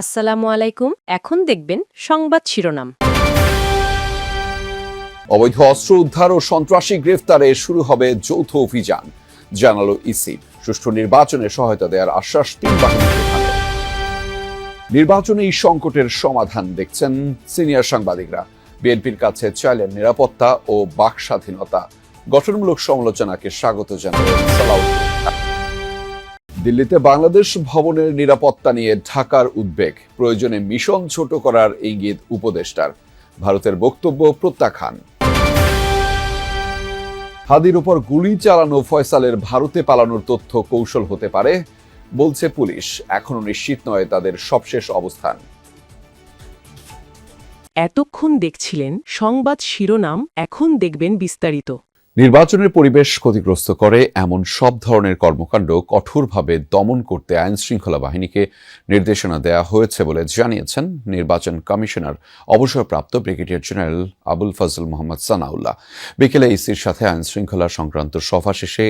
আসসালামু আলাইকুম। এখন দেখবেন সংবাদ শিরোনাম। অবৈধ অস্ত্র উদ্ধার ও সন্ত্রাসী গ্রেফতারে শুরু হবে যৌথ অভিযান, জানালো ইসি। সুষ্ঠু নির্বাচনে সহায়তা দেওয়ার আশ্বাস তিন বাহিনীর প্রধানের। নির্বাচনে এই সংকটের সমাধান দেখছেন সিনিয়র সাংবাদিকরা। বিএনপির কাছে চাইলেন নিরাপত্তা ও বাক স্বাধীনতা। গঠনমূলক সমালোচনাকে স্বাগত জানালেন সালাউদ্দিন। দিল্লিতে বাংলাদেশ ভবনের নিরাপত্তা নিয়ে ঢাকার উদ্বেগ, প্রয়োজনে মিশন ছোট করার ইঙ্গিত উপদেষ্টার। ভারতের বক্তব্য প্রত্যাখ্যান। হাদির উপর গুলি চালানো ফয়সালের ভারতে পালানোর তথ্য কৌশল হতে পারে বলছে পুলিশ। এখনো নিশ্চিত নয় তাদের সবশেষ অবস্থান। এতক্ষণ দেখছিলেন সংবাদ শিরোনাম, এখন দেখবেন বিস্তারিত। নির্বাচনের পরিবেশ ক্ষতিগ্রস্ত করে এমন সব ধরনের কর্মকাণ্ড কঠোরভাবে দমন করতে আইন শৃঙ্খলা বাহিনীকে নির্দেশনা দেওয়া হয়েছে বলে জানিয়েছেন নির্বাচন কমিশনার অবসরপ্রাপ্ত ব্রিগেডিয়ার জেনারেল আবুল ফজল মোহাম্মদ সানাউল্লাহ। বিকেলে ইসির সাথে আইন শৃঙ্খলা সংক্রান্ত সভা শেষে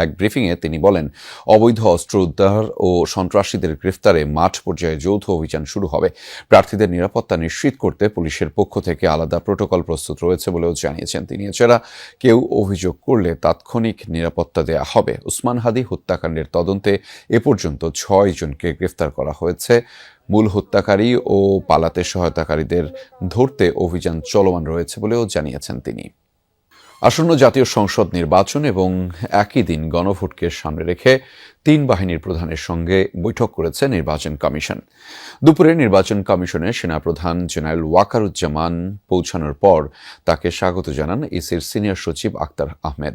এক ব্রিফিংয়ে তিনি বলেন, অবৈধ অস্ত্র উদ্ধার ও সন্ত্রাসীদের গ্রেফতারে মাঠ পর্যায়ে যৌথ অভিযান শুরু হবে। প্রার্থীদের নিরাপত্তা নিশ্চিত করতে পুলিশের পক্ষ থেকে আলাদা প্রোটোকল প্রস্তুত রয়েছে বলেও জানিয়েছেন তিনি। এছাড়া কেউ অভিযোগ করলে তাৎক্ষণিক নিরাপত্তা দেয়া হবে। উসমান হাদি হত্যাকাণ্ডের তদন্তে এ পর্যন্ত 6 জনকে গ্রেফতার করা হয়েছে। মূল হত্যাকারী ও পালাতে সহায়তাকারীদের ধরতে অভিযান চলমান রয়েছে বলেও জানিয়েছেন তিনি। আসন্ন জাতীয় সংসদ নির্বাচন এবং একই দিন গণভোটকে সামনে রেখে তিন বাহিনীর প্রধানের সঙ্গে বৈঠক করেছে নির্বাচন কমিশন। দুপুরে নির্বাচন কমিশনে সেনাপ্রধান জেনারেল ওয়াকারুজ্জামান পৌঁছানোর পর তাকে স্বাগত জানান ইসির সিনিয়র সচিব আক্তার আহমেদ।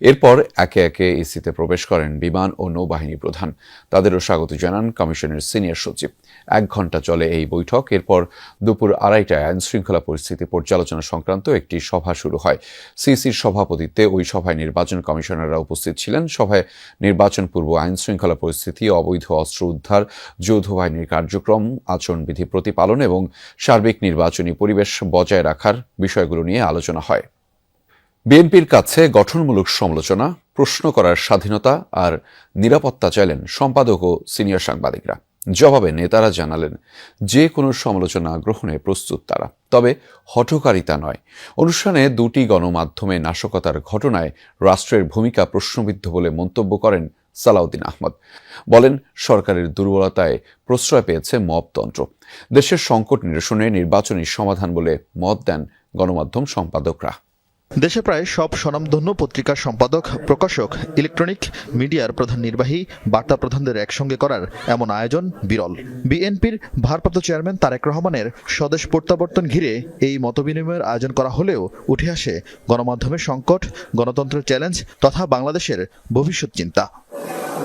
এরপর একে একে ইসিতে প্রবেশ করেন বিমান ও নৌবাহিনী প্রধান। তাদেরও স্বাগত জানান কমিশনের সিনিয়র সচিব। 1 ঘণ্টা চলে এই বৈঠক। এরপর দুপুর 2:30টায় আইন শৃঙ্খলা পরিস্থিতি পর্যালোচনা সংক্রান্ত একটি সভা শুরু হয়। সিসির সভাপতিত্বে ওই সভায় নির্বাচন কমিশনাররা উপস্থিত ছিলেন। সভায় নির্বাচন পূর্ব আইন শৃঙ্খলা পরিস্থিতি, অবৈধ অস্ত্র উদ্ধার, যৌথ বাহিনীর কার্যক্রম, আচরণবিধি প্রতিপালন এবং সার্বিক নির্বাচনী পরিবেশ বজায় রাখার বিষয়গুলো নিয়ে আলোচনা হয়। বিএনপির কাছে গঠনমূলক সমালোচনা, প্রশ্ন করার স্বাধীনতা আর নিরাপত্তা চাইলেন সম্পাদক ও সিনিয়র সাংবাদিকরা। জবাবে নেতারা জানালেন, যে কোনো সমালোচনা গ্রহণে প্রস্তুত তারা, তবে হঠকারিতা নয়। অনুষ্ঠানে 2টি গণমাধ্যমে নাশকতার ঘটনায় রাষ্ট্রের ভূমিকা প্রশ্নবিদ্ধ বলে মন্তব্য করেন সালাউদ্দিন আহমদ। বলেন, সরকারের দুর্বলতায় প্রশ্রয় পেয়েছে মবতন্ত্র। দেশের সংকট নিরসনে নির্বাচনী সমাধান বলে মত দেন গণমাধ্যম সম্পাদকরা। দেশে প্রায় সব স্বনামধন্য পত্রিকার সম্পাদক, প্রকাশক, ইলেকট্রনিক মিডিয়ার প্রধান নির্বাহী, বার্তা প্রধানদের একসঙ্গে করার এমন আয়োজন বিরল। বিএনপির ভারপ্রাপ্ত চেয়ারম্যান তারেক রহমানের স্বদেশ প্রত্যাবর্তন ঘিরে এই মতবিনিময়ের আয়োজন করা হলেও উঠে আসে গণমাধ্যমের সংকট, গণতন্ত্রের চ্যালেঞ্জ তথা বাংলাদেশের ভবিষ্যৎ চিন্তা।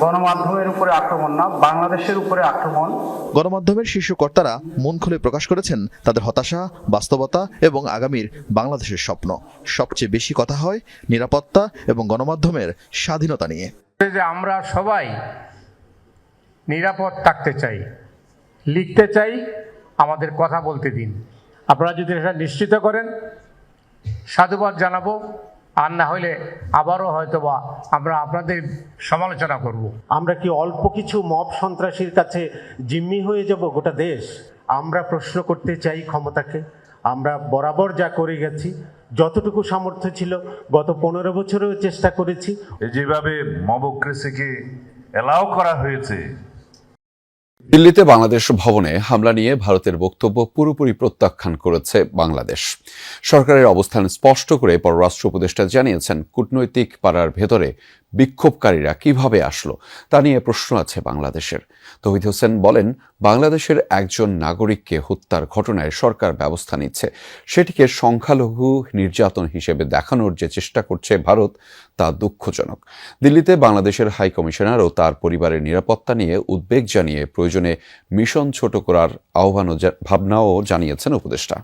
গণমাধ্যমের উপরে আক্রমণ না, বাংলাদেশের উপরে আক্রমণ। গণমাধ্যমের শীর্ষ কর্তারা মন খুলে প্রকাশ করেছেন তাদের হতাশা, বাস্তবতা এবং আগামীর বাংলাদেশের স্বপ্ন। সবচেয়ে বেশি কথা হয় নিরাপত্তা এবং গণমাধ্যমের স্বাধীনতা নিয়ে। যে আমরা সবাই নিরাপদ থাকতে চাই, লিখতে চাই, আমাদের কথা বলতে দিন। আপনারা যদি এটা নিশ্চিত করেন, সাধুবাদ জানাবো। আর না হলে আবারও হয়তোবা আমরা আপনাদের সমালোচনা করব। আমরা কি অল্প কিছু মব সন্ত্রাসীর কাছে জিম্মি হয়ে যাব গোটা দেশ? আমরা প্রশ্ন করতে চাই ক্ষমতাকে। আমরা বরাবর যা করে গেছি, যতটুকু সামর্থ্য ছিল গত 15 বছরেও চেষ্টা করেছি। যেভাবে মবক্রেসিকে এলাও করা হয়েছে। দিল্লিতে বাংলাদেশ ভবনে হামলা নিয়ে ভারতের বক্তব্য পুরোপুরি প্রত্যাখ্যান করেছে বাংলাদেশ। সরকারের অবস্থান স্পষ্ট করে পররাষ্ট্র উপদেষ্টা জানিয়েছেন, কূটনৈতিক পাড়ার ভেতরে বিক্ষোভকারীরা কিভাবে আসলো তা নিয়ে প্রশ্ন আছে বাংলাদেশের। তৌহিদ হোসেন বলেন, বাংলাদেশের একজন নাগরিককে হত্যার ঘটনায় সরকার ব্যবস্থা নিচ্ছে। সেটিকে সংখ্যালঘু নির্যাতন হিসেবে দেখানোর যে চেষ্টা করছে ভারত, তা দুঃখজনক। দিল্লিতে বাংলাদেশের হাই কমিশনার ও তার পরিবারের নিরাপত্তা নিয়ে উদ্বেগ জানিয়ে প্রয়োজনে মিশন ছোট করার ভাবনাও জানিয়েছেন উপদেষ্টা।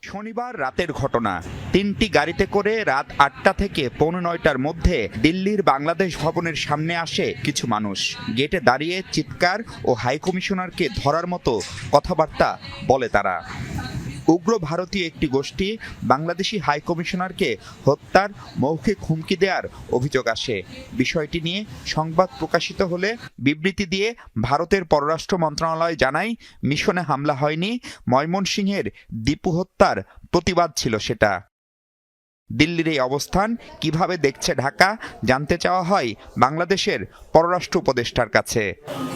শনিবার রাতের ঘটনা। 3টি গাড়িতে করে রাত 8টা থেকে 9:15টার মধ্যে দিল্লির বাংলাদেশ ভবনের সামনে আসে কিছু মানুষ। গেটে দাঁড়িয়ে চিৎকার ও হাই কমিশনারকে ধরার মতো কথাবার্তা বলে তারা। উগ্র ভারতীয় একটি গোষ্ঠী বাংলাদেশি হাই কমিশনারকে হত্যার মৌখিক হুমকি দেওয়ার অভিযোগ আসে। বিষয়টি নিয়ে সংবাদ প্রকাশিত হলে বিবৃতি দিয়ে ভারতের পররাষ্ট্র মন্ত্রণালয় জানায়, মিশনে হামলা হয়নি, ময়মনসিংহের দীপু হত্যার প্রতিবাদ ছিল সেটা। দিল্লির এই অবস্থান কিভাবে দেখছে ঢাকা জানতে চাওয়া হয় বাংলাদেশের পররাষ্ট্র উপদেষ্টার কাছে।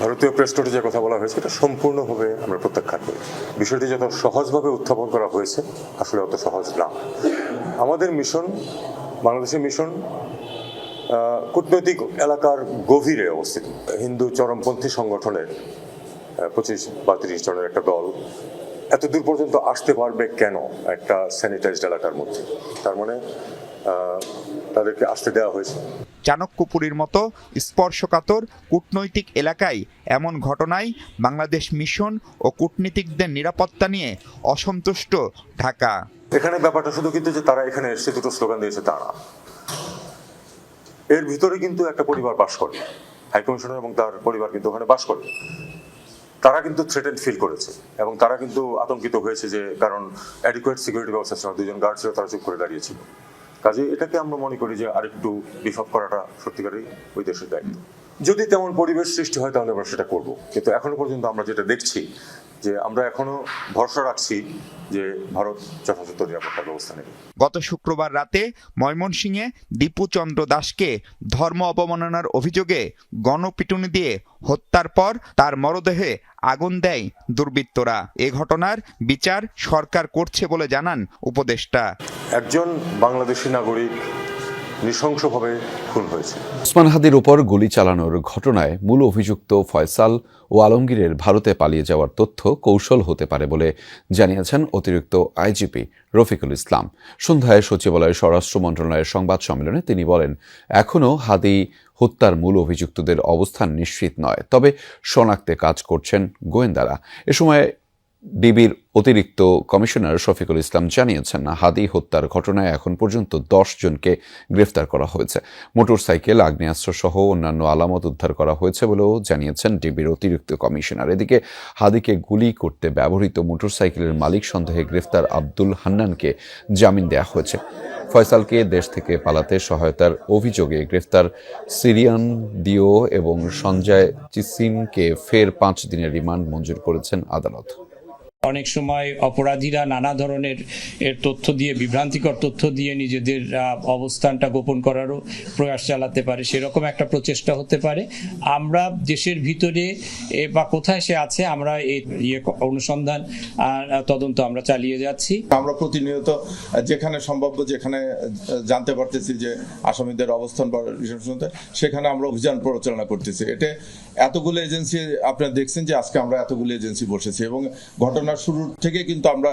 ভারতীয় প্রেস নোটে যে কথা বলা হয়েছে এটা সম্পূর্ণভাবে আমরা প্রত্যাখ্যান করি। বিষয়টি যত সহজভাবে উত্থাপন করা হয়েছে আসলে অত সহজ না। আমাদের মিশন, বাংলাদেশের মিশন কূটনৈতিক এলাকার গভীরে অবস্থিত। হিন্দু চরমপন্থী সংগঠনের 25 বা 30 জনের একটা দল এত দূর পর্যন্ত আসতে পারবে কেন একটা স্যানিটাইজড এলাকার মধ্যে? তার মানে তাদেরকে আসতে দেওয়া হয়েছে। চাণক্যপুরীর মতো স্পর্শকাতর কূটনৈতিক এলাকায় এমন ঘটনায় বাংলাদেশ মিশন ও কূটনীতিকদের নিরাপত্তা নিয়ে অসন্তুষ্ট ঢাকা। এখানে ব্যাপারটা শুধু কিন্তু যে তারা এখানে এসে দুটো স্লোগান দিয়েছে তা না, এর ভিতরে কিন্তু একটা পরিবার বাস করে, হাইকমিশনার এবং তার পরিবার কিন্তু ওখানে বাস করে। তারা কিন্তু থ্রেটেন্ড ফিল করেছে এবং তারা কিন্তু আতঙ্কিত হয়েছে, যে কারণ অ্যাডিকুয়েট সিকিউরিটি ব্যবস্থা ছিল, 2 জন গার্ড ছিল, তারা চুপ করে দাঁড়িয়েছিল। কাজে এটাকে আমরা মনে করি যে আরেকটু বিফ আপ করাটা সত্যিকারই ওই দেশের দায়িত্ব। যদি তেমন পরিবেশ সৃষ্টি হয় তাহলে আমরা সেটা করব, কিন্তু এখনো পর্যন্ত আমরা যেটা দেখছি যে আমরা এখনো ভরসা রাখছি যে ভারত যথাযথ নিরাপত্তা ব্যবস্থা নেবে। গত শুক্রবার রাতে ময়মনসিংহে দীপু চন্দ্র দাসকে ধর্ম অবমাননার অভিযোগে গণপিটুনি দিয়ে হত্যার পর তার মরদেহে আগুন দেয় দুর্বৃত্তরা। এ ঘটনার বিচার সরকার করছে বলে জানান উপদেষ্টা। একজন বাংলাদেশি নাগরিক নৃশংসভাবে খুন হয়েছে। ওসমান হাদির উপর গুলি চালানোর ঘটনায় মূল অভিযুক্ত ফয়সাল ও আলমগীরের ভারতে পালিয়ে যাওয়ার তথ্য কৌশল হতে পারে বলে জানিয়েছেন অতিরিক্ত আইজিপি রফিকুল ইসলাম। সন্ধ্যায় সচিবালয়ের স্বরাষ্ট্র মন্ত্রণালয়ের সংবাদ সম্মেলনে তিনি বলেন, এখনও হাদি হত্যার মূল অভিযুক্তদের অবস্থান নিশ্চিত নয়, তবে শনাক্তে কাজ করছেন গোয়েন্দারা। এ সময় ডিবির অতিরিক্ত কমিশনার শফিকুল ইসলাম জানিয়েছেন, হাদি হত্যার ঘটনায় এখন পর্যন্ত 10 জনকে গ্রেফতার করা হয়েছে। মোটরসাইকেল, আগ্নেয়াস্ত্র সহ অন্যান্য আলামত উদ্ধার করা হয়েছে বলেও জানিয়েছেন ডিবির অতিরিক্ত কমিশনার। এদিকে হাদিকে গুলি করতে ব্যবহৃত মোটরসাইকেলের মালিক সন্দেহে গ্রেফতার আব্দুল হান্নানকে জামিন দেওয়া হয়েছে। ফয়সালকে দেশ থেকে পালাতে সহায়তার অভিযোগে গ্রেফতার সিরিয়ান দিও এবং সঞ্জয় চিসিমকে ফের 5 দিনের রিমান্ড মঞ্জুর করেছেন আদালত। অনেক সময় অপরাধীরা নানা ধরনের তথ্য দিয়ে, বিভ্রান্তিকর তথ্য দিয়ে নিজেদের অবস্থানটা গোপন করারও প্রয়াস চালাতে পারে, সেরকম একটা প্রচেষ্টা হতে পারে। আমরা দেশের ভিতরে বা কোথায় সে আছে আমরা এই অনুসন্ধান তদন্ত আমরা চালিয়ে যাচ্ছি। আমরা প্রতিনিয়ত যেখানে সম্ভাব্য, যেখানে জানতে পারতেছি যে আসামিদের অবস্থান বা সেখানে আমরা অভিযান পরিচালনা করতেছি। এটা এতগুলো এজেন্সি আপনারা দেখছেন যে আজকে আমরা এতগুলো এজেন্সি বসেছি এবং ঘটনার শুরু থেকে কিন্তু আমরা